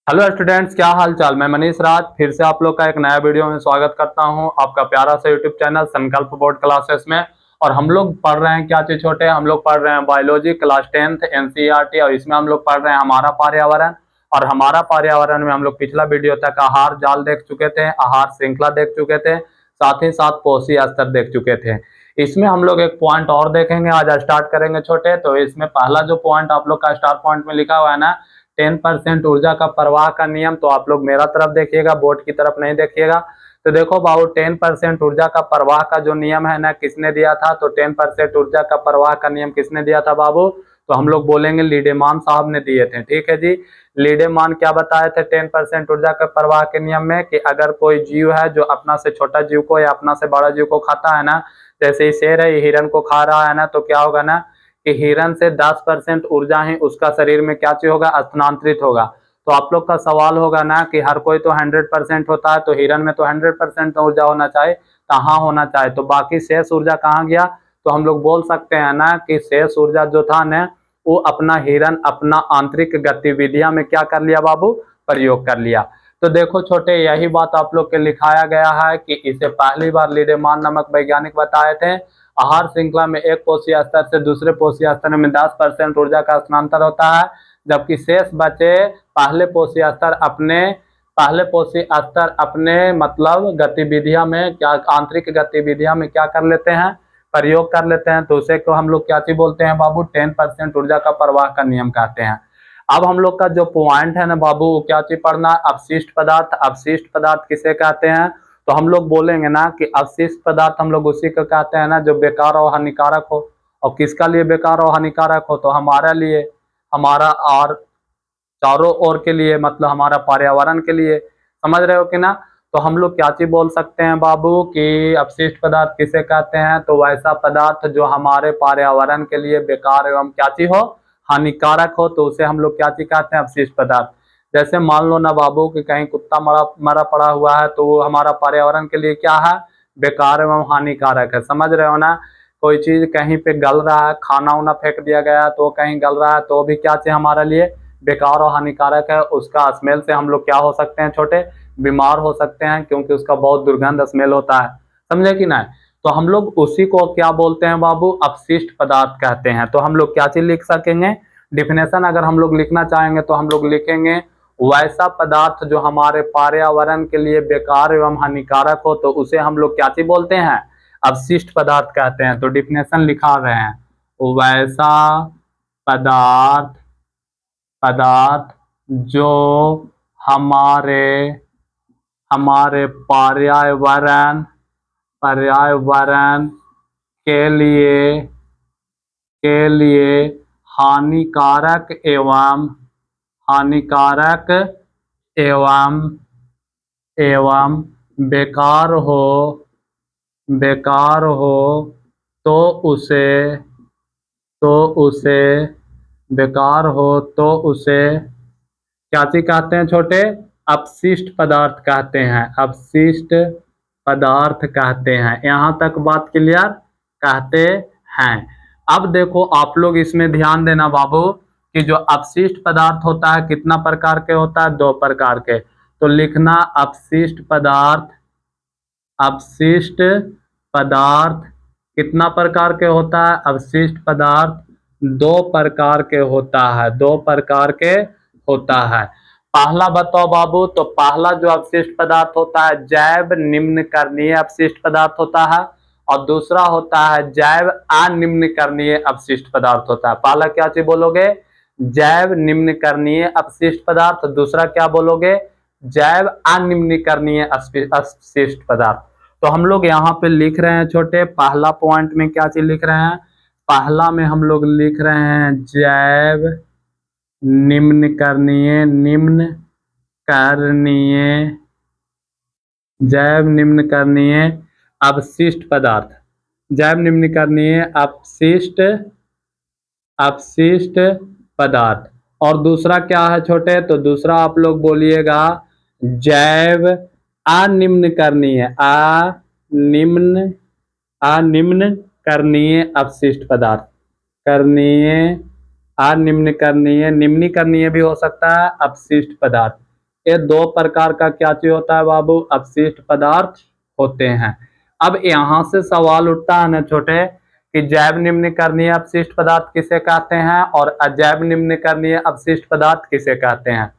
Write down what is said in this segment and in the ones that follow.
Hello students, क्या हाल चाल। मैं मनीष राज फिर से आप लोग का एक नया वीडियो में स्वागत करता हूं आपका प्यारा सा यूट्यूब चैनल संकल्प बोर्ड क्लासेस में। और हम लोग पढ़ रहे हैं क्या चीज छोटे, हम लोग पढ़ रहे हैं बायोलॉजी क्लास 10th एनसीईआरटी। और इसमें हम लोग पढ़ रहे हैं हमारा पर्यावरण। और हमारा पर्यावरण में हम लोग पिछला वीडियो तक आहार जाल देख चुके थे, आहार श्रृंखला देख चुके थे, साथ ही साथ पोषी स्तर देख चुके थे। इसमें हम लोग एक पॉइंट और देखेंगे, आज स्टार्ट करेंगे छोटे। तो इसमें पहला जो पॉइंट आप लोग का स्टार पॉइंट में लिखा हुआ है ना, 10% ऊर्जा का प्रवाह का नियम। तो आप लोग मेरा तरफ देखिएगा, बोर्ड की तरफ नहीं देखिएगा। तो देखो बाबू, 10% ऊर्जा का प्रवाह का जो नियम है ना, किसने दिया था? तो 10% ऊर्जा का प्रवाह का नियम किसने दिया था बाबू? तो हम लोग बोलेंगे लीडेमान साहब ने दिए थे। ठीक है जी। लीडेमान क्या बताए थे 10% ऊर्जा के प्रवाह के नियम में? कि अगर कोई जीव है जो अपना से छोटा जीव को या अपना से बड़ा जीव को खाता है ना, जैसे शेर है हिरन को खा रहा है ना, तो क्या होगा ना कि हिरन से 10% ऊर्जा ही उसका शरीर में क्या चीज होगा, स्थानांतरित होगा। तो आप लोग का सवाल होगा ना कि हर कोई तो 100% होता है, तो हिरन में तो 100% ऊर्जा होना चाहिए, कहाँ होना चाहिए? तो बाकी शेष ऊर्जा कहाँ गया? तो हम लोग बोल सकते हैं ना कि शेष ऊर्जा जो था ना, वो अपना हिरन अपना आंतरिक गतिविधियां में क्या कर लिया बाबू, प्रयोग कर लिया। तो देखो छोटे, यही बात आप लोग के लिखाया गया है कि इसे पहली बार लीडेमान नामक वैज्ञानिक बताए थे। आहार श्रृंखला में एक कोशीय स्तर से दूसरे कोशीय स्तर में 10% ऊर्जा का स्थानांतर होता है, जबकि शेष बचे पहले पोषी स्तर अपने मतलब गतिविधियां में क्या, आंतरिक गतिविधियां में क्या कर लेते हैं, प्रयोग कर लेते हैं। तो उसे को हम लोग क्या चीज बोलते हैं बाबू? 10% ऊर्जा का प्रवाह का नियम कहते हैं। अब हम लोग का जो पॉइंट है ना बाबू, वो क्या चीज पढ़ना? अपशिष्ट पदार्थ। अपशिष्ट पदार्थ किसे कहते हैं? तो हम लोग बोलेंगे ना कि अवशिष्ट पदार्थ हम लोग उसी को कहते हैं ना जो बेकार और हानिकारक हो। और किसका लिए बेकार और हानिकारक हो? तो हमारे लिए, हमारा और चारों ओर के लिए, मतलब हमारा पर्यावरण के लिए। समझ रहे हो कि ना? तो हम लोग क्या चीज बोल सकते हैं बाबू कि अपशिष्ट पदार्थ किसे कहते हैं? तो वैसा पदार्थ जो हमारे पर्यावरण के लिए बेकार एवं क्या चीज हो, हानिकारक हो, तो उसे हम लोग क्या चीज कहते हैं? अपशिष्ट पदार्थ। जैसे मान लो ना बाबू कि कहीं कुत्ता मरा मरा पड़ा हुआ है, तो वो हमारा पर्यावरण के लिए क्या है? बेकार एवं हानिकारक है। समझ रहे हो ना? कोई चीज कहीं पे गल रहा है, खाना उना फेंक दिया गया तो कहीं गल रहा है, तो भी क्या चीज हमारे लिए बेकार और हानिकारक है। उसका स्मेल से हम लोग क्या हो सकते हैं छोटे? बीमार हो सकते हैं, क्योंकि उसका बहुत दुर्गंध स्मेल होता है। समझे कि नहीं? तो हम लोग उसी को क्या बोलते हैं बाबू? अपशिष्ट पदार्थ कहते हैं। तो हम लोग क्या चीज लिख सकेंगे? डिफिनेशन अगर हम लोग लिखना चाहेंगे तो हम लोग लिखेंगे वैसा पदार्थ जो हमारे पर्यावरण के लिए बेकार एवं हानिकारक हो, तो उसे हम लोग क्या चीज बोलते हैं? अपशिष्ट पदार्थ कहते हैं। तो डिफिनेशन लिखा रहे हैं, वैसा पदार्थ पदार्थ जो हमारे हमारे पर्यावरण के लिए हानिकारक एवं एवं बेकार हो तो उसे तो उसे बेकार हो तो उसे क्या चीज कहते हैं छोटे? अपशिष्ट पदार्थ कहते हैं। अपशिष्ट पदार्थ कहते हैं। यहां तक बात क्लियर? कहते हैं। अब देखो आप लोग इसमें ध्यान देना बाबू कि जो अपशिष्ट पदार्थ होता है कितना प्रकार के होता है? 2 प्रकार के। तो लिखना अपशिष्ट पदार्थ कितना प्रकार के होता है? अपशिष्ट पदार्थ 2 प्रकार के होता है। 2 प्रकार के होता है। पहला बताओ बाबू, तो पहला जो अपशिष्ट पदार्थ होता है जैव निम्नकरणीय अपशिष्ट पदार्थ होता है, और दूसरा होता है जैव अनिम्नकरणीय अपशिष्ट पदार्थ होता है। पहला क्या चीज बोलोगे? जैव निम्नकरणीय अपशिष्ट पदार्थ। दूसरा क्या बोलोगे? जैव अनिम्नकरणीय अपशिष्ट पदार्थ। तो हम लोग यहाँ पे लिख रहे हैं छोटे, पहला पॉइंट में क्या चीज लिख रहे हैं? पहला में हम लोग लिख रहे हैं जैव निम्नकरणीय अपशिष्ट पदार्थ। जैव निम्नकरणीय अपशिष्ट पदार्थ। और दूसरा क्या है छोटे? तो दूसरा आप लोग बोलिएगा जैव अनिम्नकरणीय अपशिष्ट पदार्थ। निम्नकरणीय भी हो सकता है अपशिष्ट पदार्थ। ये दो प्रकार का क्या चीज होता है बाबू, अपशिष्ट पदार्थ होते हैं। अब यहाँ से सवाल उठता है ना छोटे कि जैव निम्नीकरणीय अपशिष्ट पदार्थ किसे कहते हैं और अजैव निम्नीकरणीय अपशिष्ट पदार्थ किसे कहते हैं।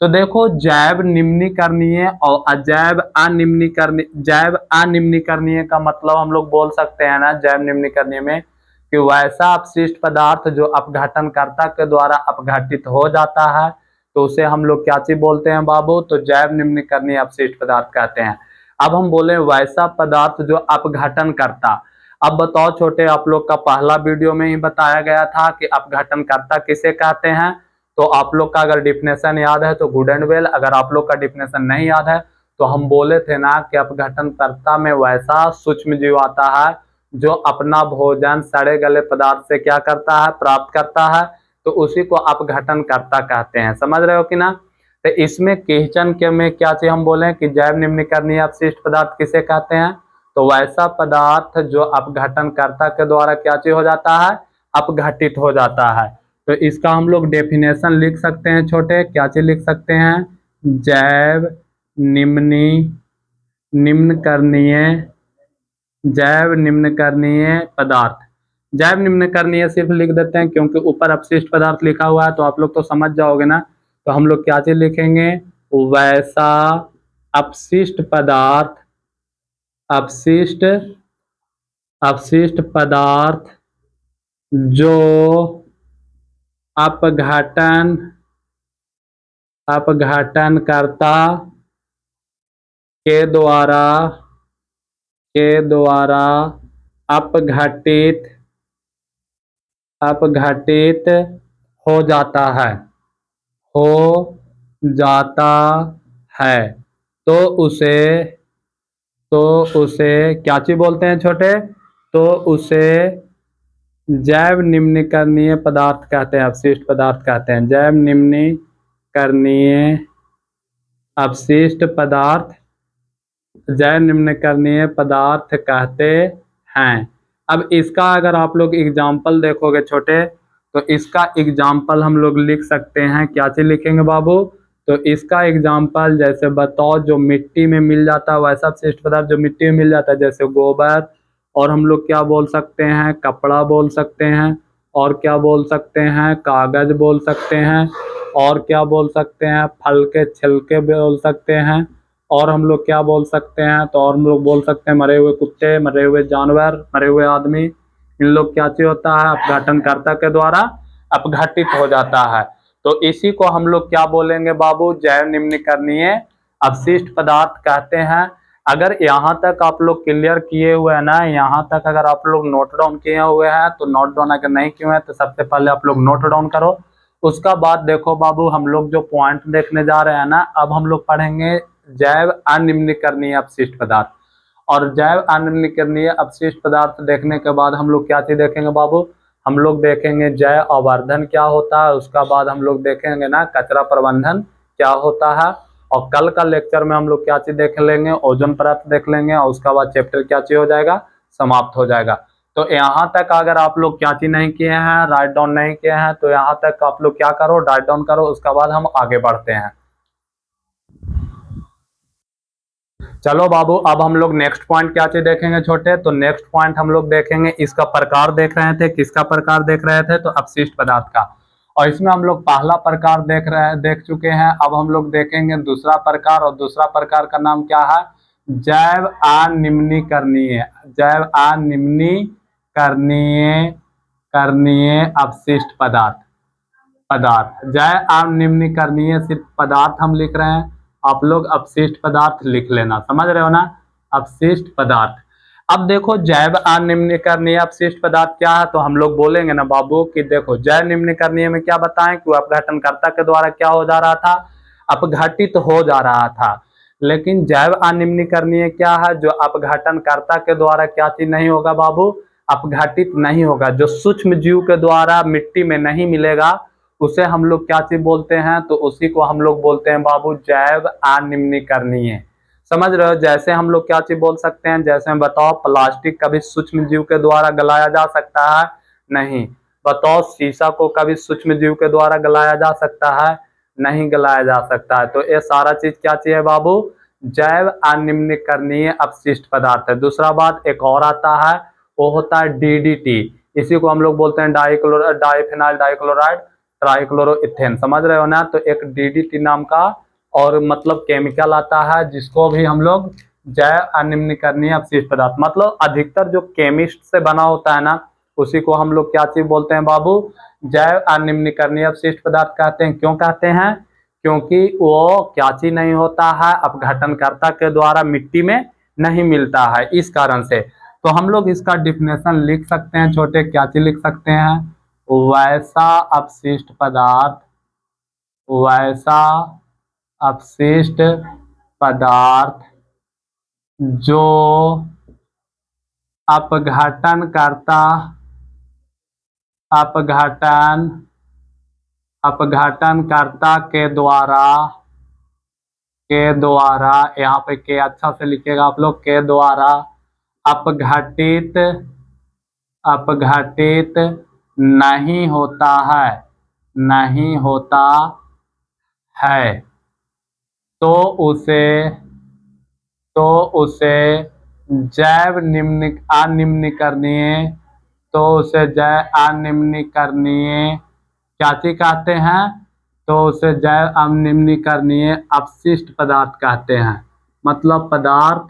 तो देखो, जैव निम्नीकरणीय और अजैव अनिम्नीकरणीय, जैव अनिम्नीकरणीय का मतलब हम लोग बोल सकते हैं ना जैव निम्नीकरणीय में कि वैसा अपशिष्ट पदार्थ जो अपघटनकर्ता के द्वारा अपघटित हो जाता है, तो उसे हम लोग क्या चीज बोलते हैं बाबू, तो जैव निम्नीकरणीय अपशिष्ट पदार्थ कहते हैं। अब हम बोले वैसा पदार्थ जो अपघटन करता। अब बताओ छोटे, आप लोग का पहला वीडियो में ही बताया गया था कि अपघटनकर्ता किसे कहते हैं। तो आप लोग का अगर डिफिनेशन याद है तो गुड एंड वेल, अगर आप लोग का डिफिनेशन नहीं याद है तो हम बोले थे ना कि अपघटनकर्ता में वैसा सूक्ष्म जीव आता है जो अपना भोजन सड़े गले पदार्थ से क्या करता है, प्राप्त करता है, तो उसी को अपघटनकर्ता कहते हैं। समझ रहे हो कि ना। तो इसमें किचन के में क्या चीज हम बोले कि जैव निम्नीकरणीय अपशिष्ट पदार्थ किसे कहते हैं, तो वैसा पदार्थ जो अपघटनकर्ता के द्वारा क्या चीज हो जाता है, अपघटित हो जाता है। तो इसका हम लोग डेफिनेशन लिख सकते हैं छोटे, क्या चीज लिख सकते हैं, जैव निम्नकरणीय, जैव निम्नकरणीय पदार्थ। जैव निम्नकरणीय सिर्फ लिख देते हैं क्योंकि ऊपर अपशिष्ट पदार्थ लिखा हुआ है तो आप लोग तो समझ जाओगे ना। तो हम लोग क्या चीज लिखेंगे, वैसा अपशिष्ट पदार्थ, अपशिष्ट अपशिष्ट पदार्थ जो अपघटनकर्ता के द्वारा अपघटित हो जाता है, तो उसे क्या चीज बोलते हैं छोटे, तो उसे जैव निम्नीकरणीय पदार्थ कहते हैं, अपशिष्ट पदार्थ कहते हैं। जैव निम्नीकरणीय अपशिष्ट पदार्थ, जैव निम्नीकरणीय पदार्थ कहते हैं। अब इसका अगर आप लोग एग्जाम्पल देखोगे छोटे, तो इसका एग्जाम्पल हम लोग लिख सकते हैं, क्या चीज लिखेंगे बाबू, तो इसका एग्जाम्पल जैसे बताओ जो मिट्टी में मिल जाता है वैसा अपशिष्ट पदार्थ जो मिट्टी में मिल जाता है, जैसे गोबर, और हम लोग क्या बोल सकते हैं, कपड़ा बोल सकते हैं, और क्या बोल सकते हैं, कागज बोल सकते हैं, और क्या बोल सकते हैं, फल के छिलके बोल सकते हैं, और हम लोग क्या बोल सकते हैं, तो और हम लोग बोल सकते हैं मरे हुए कुत्ते, मरे हुए जानवर, मरे हुए आदमी। इन लोग क्या चीज होता है, अपघटनकर्ता के द्वारा अपघटित हो जाता है। तो इसी को हम लोग क्या बोलेंगे बाबू, जैव निम्नीकरणीय अपशिष्ट पदार्थ कहते हैं। अगर यहाँ तक आप लोग क्लियर किए हुए हैं ना, यहाँ तक अगर आप लोग नोट डाउन किए हुए हैं तो नोट डाउन, अगर नहीं किए हैं तो सबसे पहले आप लोग नोट डाउन करो। उसका बाद देखो बाबू, हम लोग जो पॉइंट देखने जा रहे हैं ना, अब हम लोग पढ़ेंगे जैव अनिम्नीकरणीय अपशिष्ट पदार्थ। और जैव अनिम्नीकरणीय अपशिष्ट पदार्थ देखने के बाद हम लोग क्या चीज देखेंगे बाबू, हम लोग देखेंगे जैव अवर्धन क्या होता है, उसका बाद हम लोग देखेंगे ना कचरा प्रबंधन क्या होता है, और कल का लेक्चर में हम लोग क्या चीज देख लेंगे, ओजोन परत देख लेंगे, और उसका बाद चैप्टर क्या चीज हो जाएगा, समाप्त हो जाएगा। तो यहाँ तक अगर आप लोग क्या चीज नहीं किए हैं, राइट डाउन नहीं किए हैं, तो यहाँ तक आप लोग क्या करो, राइट डाउन करो, उसका बाद हम आगे बढ़ते हैं। चलो बाबू, अब हम लोग नेक्स्ट पॉइंट क्या चीज देखेंगे छोटे, तो नेक्स्ट पॉइंट हम लोग देखेंगे, इसका प्रकार देख रहे थे, किसका प्रकार देख रहे थे, तो अपशिष्ट पदार्थ का। और इसमें हम लोग पहला प्रकार देख चुके हैं। अब हम लोग देखेंगे दूसरा प्रकार, और दूसरा प्रकार का नाम क्या है, जैव अनिम्नीकरणीय, जैव अनिम्नीकरणीय अपशिष्ट पदार्थ। जैव अनिम्नीकरणीय सिर्फ पदार्थ हम लिख रहे हैं, आप लोग अपशिष्ट पदार्थ लिख लेना, समझ रहे हो ना, अपशिष्ट पदार्थ। अब देखो जैव अनिम्नीकरणीय अपशिष्ट पदार्थ क्या है, तो हम लोग बोलेंगे ना बाबू कि देखो जैव निम्नीकरणीय में क्या बताएं कि अपघटनकर्ता के द्वारा क्या हो जा रहा था, अपघटित हो जा रहा था। लेकिन जैव अनिम्नीकरणीय क्या है, जो अपघटनकर्ता के द्वारा क्या चीज नहीं होगा बाबू, अपघटित नहीं होगा, जो सूक्ष्म जीव के द्वारा मिट्टी में नहीं मिलेगा, उसे हम लोग क्या चीज बोलते हैं, तो उसी को हम लोग बोलते हैं बाबू जैव अनिम्नीकरणीय। समझ रहे हो, जैसे हम लोग क्या चीज बोल सकते हैं, जैसे बताओ प्लास्टिक कभी सूक्ष्म जीव के द्वारा गलाया जा सकता है, नहीं। बताओ शीशा को कभी सूक्ष्म जीव के द्वारा गलाया जा सकता है, नहीं गलाया जा सकता है। तो ये सारा चीज क्या चाहिए बाबू, जैव अनिम्नीकरणीय अपशिष्ट पदार्थ है। दूसरा बात एक और आता है, वो होता है डीडीटी। इसी को हम लोग बोलते हैं डाइफिनाइल डाइक्लोराइड ट्राइक्लोरोइथेन, समझ रहे हो ना। तो एक डीडीटी नाम का और मतलब केमिकल आता है, जिसको भी हम लोग जैव अनिम्नीकरणीय अपशिष्ट पदार्थ, मतलब अधिकतर जो केमिस्ट से बना होता है ना, उसी को हम लोग क्या चीज बोलते हैं बाबू, जैव अनिम्नीकरणीय अपशिष्ट पदार्थ कहते हैं। क्यों कहते हैं, क्योंकि वो क्या चीज नहीं होता है, अपघटनकर्ता के द्वारा मिट्टी में नहीं मिलता है, इस कारण से। तो हम लोग इसका डिफिनेशन लिख सकते हैं छोटे, क्या चीज लिख सकते हैं, वैसा अपशिष्ट पदार्थ, वैसा अपशिष्ट पदार्थ जो अपघटनकर्ता अपघटनकर्ता के द्वारा यहाँ पे के अच्छा से लिखिएगा आप लोग, के द्वारा अपघटित नहीं होता है, तो उसे जैव अनिम्नीकरणीय, तो उसे जैव अनिम्नीकरणीय क्या चीज कहते हैं, तो उसे जैव अनिम्नीकरणीय अपशिष्ट पदार्थ कहते हैं। मतलब पदार्थ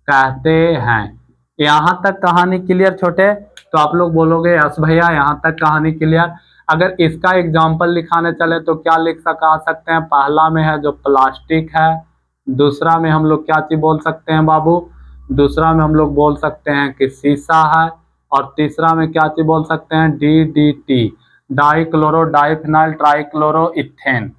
कहते हैं। यहाँ तक कहानी क्लियर छोटे। तो आप लोग बोलोगे यस भैया यहाँ तक कहानी क्लियर। अगर इसका एग्जाम्पल लिखाने चले तो क्या लिख सकते हैं, पहला में है जो प्लास्टिक है, दूसरा में हम लोग क्या चीज बोल सकते हैं बाबू, दूसरा में हम लोग बोल सकते हैं कि शीशा है, और तीसरा में क्या चीज बोल सकते हैं, डीडीटी, डाइक्लोरो डाइफिनाइल ट्राइक्लोरोइथेन,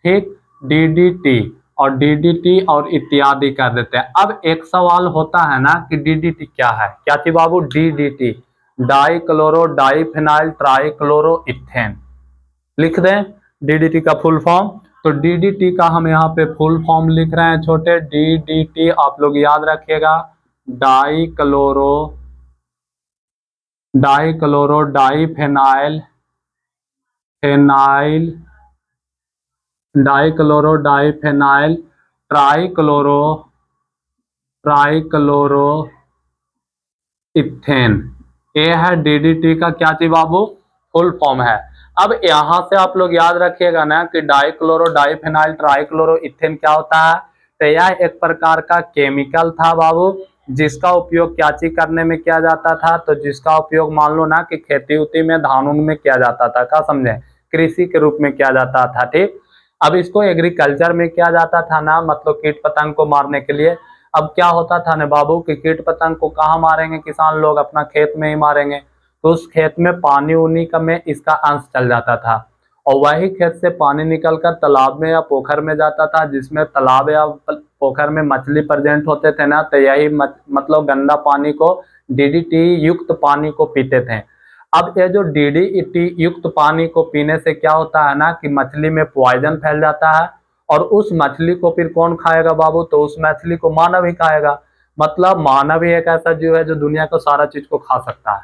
ठीक, डीडीटी और डीडीटी और इत्यादि कर देते हैं। अब एक सवाल होता है ना कि डीडीटी क्या है, क्या चीज बाबू, डीडीटी, डाइक्लोरो डाइफिनाइल ट्राइक्लोरोइथेन, लिख दें डीडीटी का फुल फॉर्म। तो डीडीटी का हम यहाँ पे फुल फॉर्म लिख रहे हैं छोटे, डीडीटी आप लोग याद रखिएगा, dichloro diphenyl dichloro diphenyl trichloro ethane, ये है डीडीटी का क्या चीज बाबू, फुल फॉर्म है। अब यहां से आप लोग याद रखिएगा ना कि डाइक्लोरो डाइफिनाइल ट्राइक्लोरो इथेन क्या होता है, तो यह एक प्रकार का केमिकल था बाबू, जिसका उपयोग क्या चीज करने में किया जाता था, तो जिसका उपयोग मान लो ना कि खेती उती में धान उन में किया जाता था, क्या समझे, कृषि के रूप में किया जाता था, ठीक। अब इसको एग्रीकल्चर में किया जाता था ना, मतलब कीट पतंग को मारने के लिए। अब क्या होता था ना बाबू कि कीट पतंग को कहाँ मारेंगे किसान लोग, अपना खेत में ही मारेंगे। तो उस खेत में पानी उनी का में इसका अंश चल जाता था, और वही खेत से पानी निकलकर तालाब में या पोखर में जाता था, जिसमें तालाब या पोखर में मछली प्रेजेंट होते थे ना, तो यही मतलब गंदा पानी को, डीडीटी युक्त पानी को पीते थे। अब ये जो डीडीटी युक्त पानी को पीने से क्या होता है ना कि मछली में पॉइजन फैल जाता है, और उस मछली को फिर कौन खाएगा बाबू, तो उस मछली को मानव ही खाएगा। मतलब मानव ही एक ऐसा जीव है जो दुनिया को सारा चीज को खा सकता है,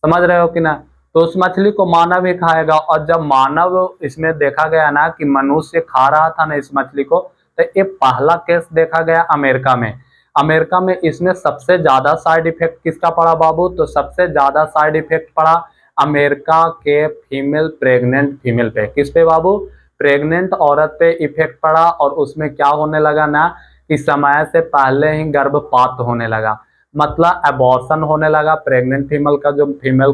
समझ रहे हो कि ना। तो उस मछली को मानव ही खाएगा, और जब मानव इसमें देखा गया ना कि मनुष्य खा रहा था ना इस मछली को, तो ये पहला केस देखा गया अमेरिका में। अमेरिका में इसमें सबसे ज्यादा साइड इफेक्ट किसका पड़ा बाबू, तो सबसे ज्यादा साइड इफेक्ट पड़ा अमेरिका के प्रेग्नेंट फीमेल पे। किस पे बाबू, प्रेग्नेंट औरत पे इफेक्ट पड़ा, और उसमें क्या होने लगा ना कि समय से पहले ही गर्भपात होने लगा, मतलब एबॉर्शन होने लगा। प्रेग्नेंट फीमेल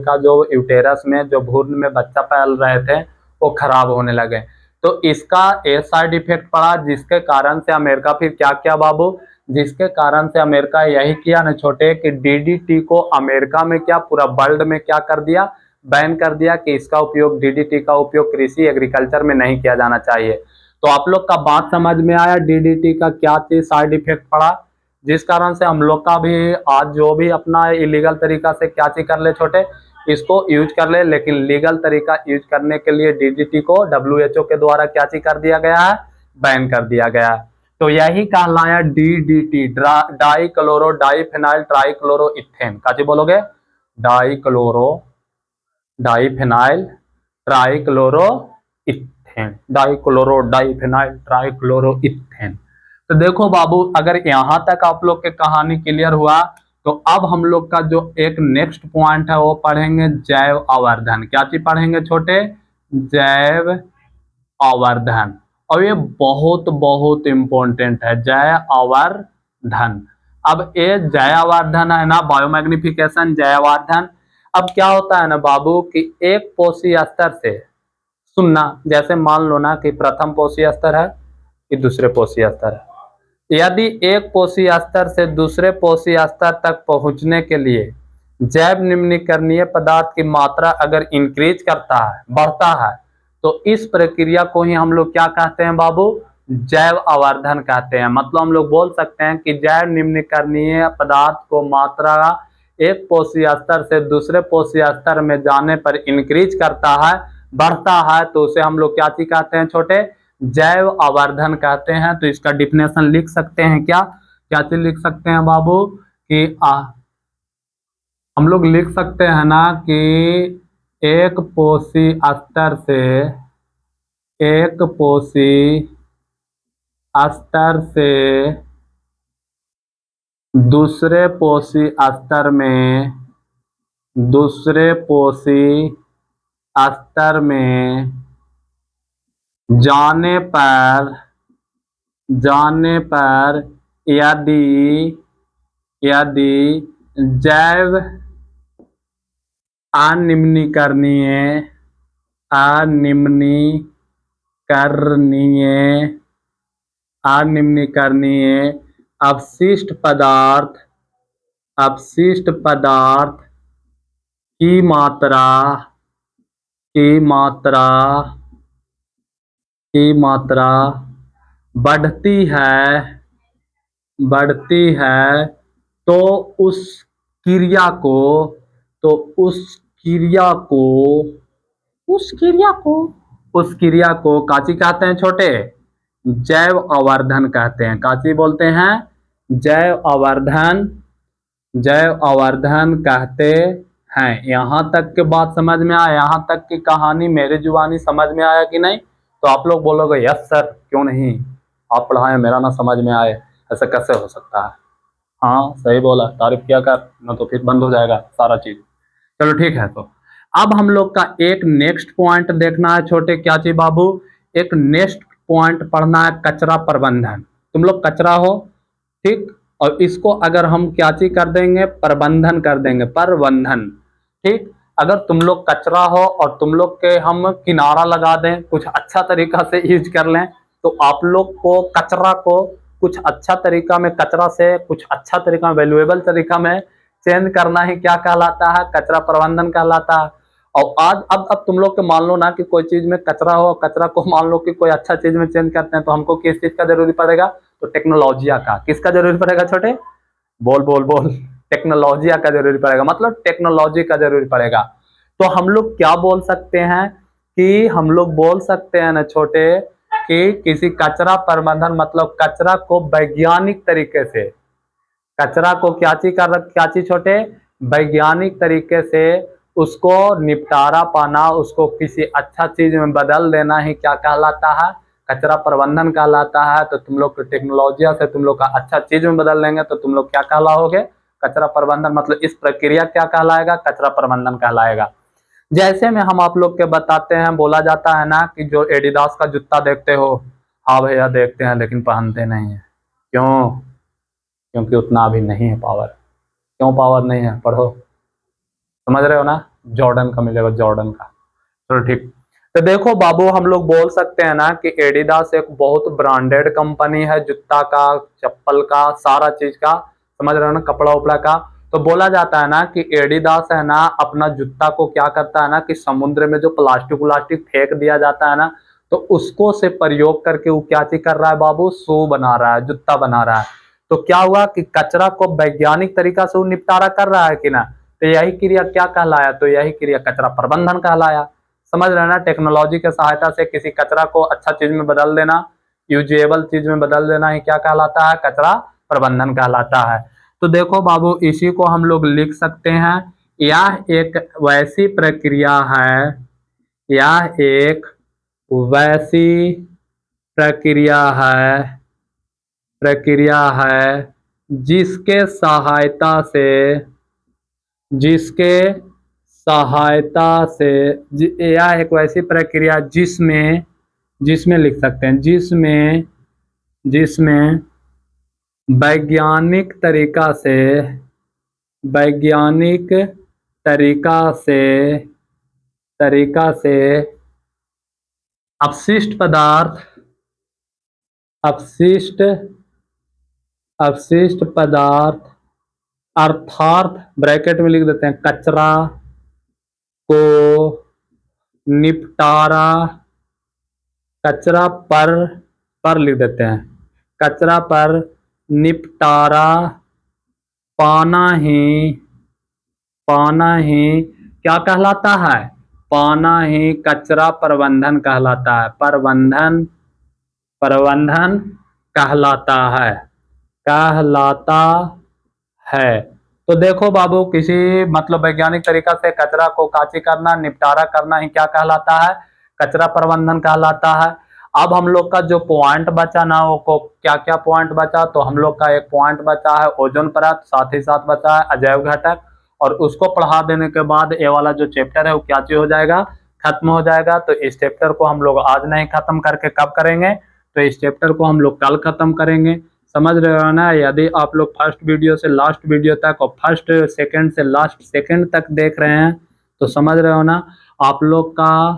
का जो यूटेरस में जो भ्रूण में बच्चा पाल रहे थे वो खराब होने लगे। तो इसका ए साइड इफेक्ट पड़ा, जिसके कारण से अमेरिका फिर क्या किया बाबू, जिसके कारण से अमेरिका यही किया ना छोटे कि डीडीटी को अमेरिका में क्या पूरा वर्ल्ड में क्या कर दिया, बैन कर दिया कि इसका उपयोग, डीडीटी का उपयोग कृषि एग्रीकल्चर में नहीं किया जाना चाहिए। तो आप लोग का बात समझ में आया, डीडीटी का क्या चीज साइड इफेक्ट पड़ा, जिस कारण से हम लोग का भी आज जो भी अपना इलीगल तरीका से क्या चीज कर ले छोटे, इसको यूज कर ले, लेकिन लीगल तरीका यूज करने के लिए डीडीटी को डब्ल्यूएचओ के द्वारा क्या चीज कर दिया गया है, बैन कर दिया गया है। तो यही कहलाया डीडीटी, डाइक्लोरो डाइफिनाइल ट्राइक्लोरोइथेन, क्या चीज बोलोगे, dichloro diphenyl trichloro ethane, dichloro diphenyl trichloroethane. तो देखो बाबू, अगर यहां तक आप लोग के कहानी क्लियर हुआ तो अब हम लोग का जो एक नेक्स्ट पॉइंट है वो पढ़ेंगे जैव आवर्धन। क्या चीज पढ़ेंगे छोटे? जैव आवर्धन। और ये बहुत बहुत इंपॉर्टेंट है, जैव आवर्धन। अब ये जैव आवर्धन है ना, बायोमैग्निफिकेशन जैव आवर्धन। अब क्या होता है ना बाबू कि एक पोषी स्तर से, सुनना, जैसे मान लो ना कि प्रथम पोषी स्तर है कि दूसरे पोषी स्तर है, यदि एक पोषी स्तर से दूसरे पोषी स्तर तक पहुंचने के लिए जैव निम्नीकरणीय पदार्थ की मात्रा अगर इंक्रीज करता है, बढ़ता है, तो इस प्रक्रिया को ही हम लोग क्या कहते हैं बाबू? जैव आवर्धन कहते हैं। मतलब हम लोग बोल सकते हैं कि जैव निम्नीकरणीय पदार्थ को मात्रा एक पोषी स्तर से दूसरे पोषी स्तर में जाने पर इंक्रीज करता है, बढ़ता है, तो उसे हम लोग क्या चीज कहते हैं छोटे? जैव आवर्धन कहते हैं। तो इसका डिफिनेशन लिख सकते हैं क्या? क्या चीज लिख सकते हैं बाबू कि हम लोग लिख सकते हैं ना कि एक पोषी स्तर से, एक पोषी स्तर से दूसरे पोषी स्तर में, दूसरे पोषी स्तर में जाने पर, जाने पर यदि जैव अनिम्नीकरणीय अपशिष्ट पदार्थ, अपशिष्ट पदार्थ की मात्रा, की मात्रा, की मात्रा बढ़ती है, बढ़ती है, तो उस क्रिया को, तो उस क्रिया को, उस क्रिया को, उस क्रिया को काची कहते हैं छोटे? जैव आवर्धन कहते हैं। काची बोलते हैं? जैव आवर्धन, जैव आवर्धन कहते हैं। यहां तक के बात समझ में आया? यहां तक की कहानी मेरे जुबानी समझ में आया कि नहीं? तो आप लोग बोलोगे यस सर, क्यों नहीं, आप पढ़ाए मेरा ना समझ में आए, ऐसा कैसे हो सकता है? हाँ सही बोला, तारीफ किया कर, ना तो फिर बंद हो जाएगा सारा चीज। चलो ठीक है। तो अब हम लोग का एक नेक्स्ट पॉइंट देखना है छोटे। क्या चीज बाबू? एक नेक्स्ट पॉइंट पढ़ना है, कचरा प्रबंधन। तुम लोग कचरा हो, ठीक, और इसको अगर हम क्या चीज कर देंगे? प्रबंधन कर देंगे, प्रबंधन, ठीक। अगर तुम लोग कचरा हो और तुम लोग के हम किनारा लगा दें, कुछ अच्छा तरीका से यूज कर लें, तो आप लोग को कचरा को कुछ अच्छा तरीका में, कचरा से कुछ अच्छा तरीका में, वैल्यूएबल तरीका में चेंज करना ही क्या कहलाता है? कचरा प्रबंधन कहलाता है। और आज अब तुम लोग के मान लो ना कि कोई चीज में कचरा हो, कचरा को मान लो कि कोई अच्छा चीज में चेंज करते हैं, तो हमको किस चीज का जरूरी पड़ेगा? तो टेक्नोलॉजिया का। किसका जरूरी पड़ेगा छोटे? बोल बोल बोल, टेक्नोलॉजिया का जरूरी पड़ेगा, मतलब टेक्नोलॉजी का जरूरी पड़ेगा। तो हम लोग क्या बोल सकते हैं कि हम लोग बोल सकते हैं ना छोटे कि किसी कचरा प्रबंधन मतलब कचरा को वैज्ञानिक तरीके से, कचरा को क्या चीज छोटे? वैज्ञानिक तरीके से उसको निपटारा पाना, उसको किसी अच्छा चीज में बदल देना ही क्या कहलाता है? कचरा प्रबंधन कहलाता है। तो तुम लोग टेक्नोलॉजिया से तुम लोग का अच्छा चीज में बदल देंगे तो तुम लोग क्या कहलाओगे? कचरा प्रबंधन। मतलब इस प्रक्रिया क्या कहलाएगा? कचरा प्रबंधन कहलाएगा। जैसे में हम आप लोग के बताते हैं, बोला जाता है ना कि जो एडिडास का जूता देखते हो, हाँ भैया देखते हैं लेकिन पहनते नहीं है, क्यों? क्योंकि उतना अभी नहीं है पावर। क्यों पावर नहीं है? पढ़ो, समझ रहे हो ना? जॉर्डन का मिलेगा, जॉर्डन का। चलो ठीक। तो देखो बाबू, हम लोग बोल सकते हैं ना कि एडिडास एक बहुत ब्रांडेड कंपनी है, जूता का, चप्पल का, सारा चीज का, समझ रहे हो ना, कपड़ा उपड़ा का। तो बोला जाता है ना कि एडिडास है ना अपना जूता को क्या करता है ना कि समुद्र में जो प्लास्टिक व्लास्टिक फेंक दिया जाता है ना, तो उसको से प्रयोग करके वो क्या चीज कर रहा है बाबू? शू बना रहा है, जूता बना रहा है। तो क्या हुआ कि कचरा को वैज्ञानिक तरीका से वो निपटारा कर रहा है कि ना? तो यही क्रिया क्या कहलाया? तो यही क्रिया कचरा प्रबंधन कहलाया। समझ रहे ना? टेक्नोलॉजी के सहायता से किसी कचरा को अच्छा चीज में बदल देना, यूजेबल चीज में बदल देना ही क्या कहलाता है? कचरा प्रबंधन कहलाता है। तो देखो बाबू, इसी को हम लोग लिख सकते हैं, यह एक वैसी प्रक्रिया है, यह एक वैसी प्रक्रिया है जिसके सहायता से यह एक वैसी प्रक्रिया जिसमें लिख सकते हैं, जिसमें वैज्ञानिक तरीका से अपशिष्ट पदार्थ अर्थात ब्रैकेट में लिख देते हैं कचरा को निपटारा, कचरा पर लिख देते हैं, कचरा पर निपटारा पाना ही क्या कहलाता है? पाना ही कचरा प्रबंधन कहलाता है, प्रबंधन कहलाता है। तो देखो बाबू, किसी मतलब वैज्ञानिक तरीका से कचरा को काची करना, निपटारा करना ही क्या कहलाता है? कचरा प्रबंधन कहलाता है। अब हम लोग का जो पॉइंट बचा ना, वो क्या क्या पॉइंट बचा? तो हम लोग का एक पॉइंट बचा है ओजोन परत, साथ ही साथ बचा है अजैव घटक, और उसको पढ़ा देने के बाद ये वाला जो चैप्टर है वो क्या चीज हो जाएगा? खत्म हो जाएगा। तो इस चैप्टर को हम लोग आज नहीं खत्म करके कब करेंगे? तो इस चैप्टर को हम लोग कल खत्म करेंगे। समझ रहे हो ना? यदि आप लोग फर्स्ट वीडियो से लास्ट वीडियो तक और फर्स्ट सेकंड से लास्ट सेकंड तक देख रहे हैं तो समझ रहे हो ना? आप लोग का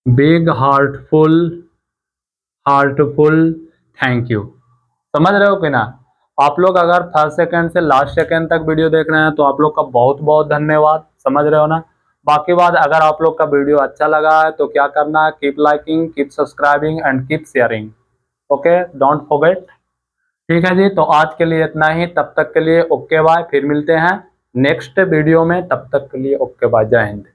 बिग हार्टफुल थैंक यू। समझ रहे हो कि ना? आप लोग अगर फर्स्ट सेकंड से लास्ट सेकंड तक वीडियो देख रहे हैं तो आप लोग का बहुत बहुत धन्यवाद। समझ रहे हो ना? बाकी बात, अगर आप लोग का वीडियो अच्छा लगा है तो क्या करना है? Keep liking, keep subscribing and keep sharing. Okay, don't forget. ठीक है जी, तो आज के लिए इतना ही। तब तक के लिए ओके बाय, फिर मिलते हैं नेक्स्ट वीडियो में। तब तक के लिए ओके बाय, जय हिंद।